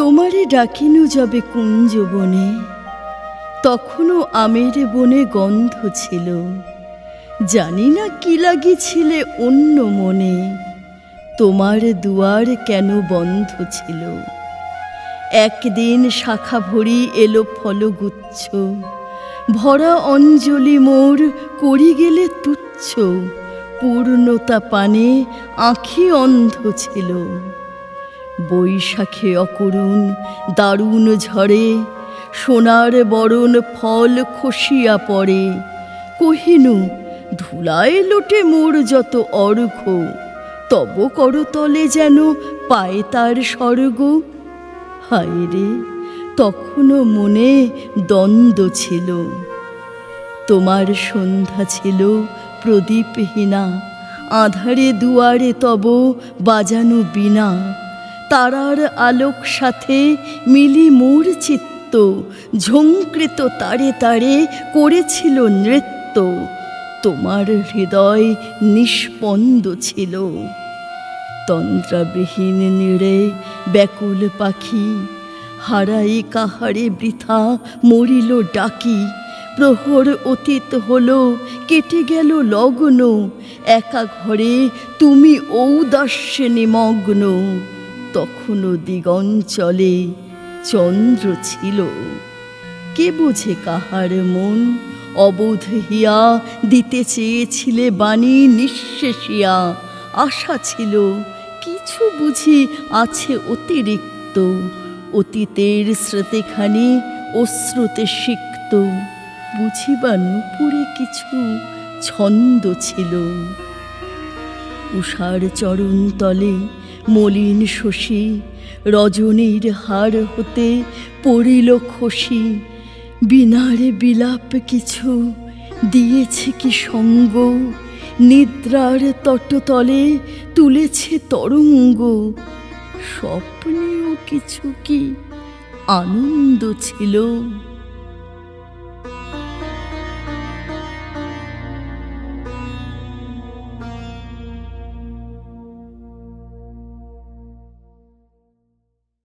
তোমারে ডাকিনু যবে কুঞ্জ বনে, তখনও আমের বনে গন্ধ ছিল। জানি না কি লাগিছিলে অন্য মনে, তোমার দুয়ার কেন বন্ধ ছিল। একদিন শাখা ভরি এলো ফলগুচ্ছ, ভরা অঞ্জলি মোর করি গেলে তুচ্ছ। পূর্ণতা পানে আঁখি অন্ধ ছিল। বৈশাখে অকরুণ দারুণ ঝড়ে, সোনার বরণ ফল খসিয়া পড়ে। কহিনু ধুলায় লোটে মোর যত অর্ঘ্য, তব করতলে যেন পায় তার স্বর্গ। হায় রে, তখনও মনে দ্বন্দ্ব ছিল। তোমার সন্ধ্যা ছিল প্রদীপহীনা, আঁধারে দুয়ারে তব বাজানো বীণা। তারার আলোক সাথে মিলি মোর চিত্ত, ঝংকৃত তারে তারে করেছিল নৃত্য। তোমার হৃদয় নিষ্পন্দ ছিল। তন্দ্রাবিহীন নীড়ে ব্যাকুল পাখি, হারাই কাহারে বৃথা মরিল ডাকি। প্রহর অতীত হলো, কেটে গেল লগ্ন, একা ঘরে তুমি ঔদাস্যে নিমগ্ন। তখনও দিগঞ্চলে চন্দ্র ছিল। কে বোঝে কাহার মন, অবোধ হিয়া দিতে চেয়েছিলে বাণী নিঃশেষিয়া। আশা ছিল কিছু বুঝি আছে অতিরিক্ত, অতীতের স্মৃতিখানি অশ্রুতে সিক্ত। বুঝিবা নূপুরে কিছু ছন্দ ছিল। উষার চরণ তলে মলিন শশী, রজনীর হার হতে পড়িল খসি। বিনারে বিলাপ কিছু দিয়েছে কি সঙ্গ, নিদ্রার তটতলে তুলেছে তরঙ্গ। স্বপ্নেও কিছু কি আনন্দ ছিল।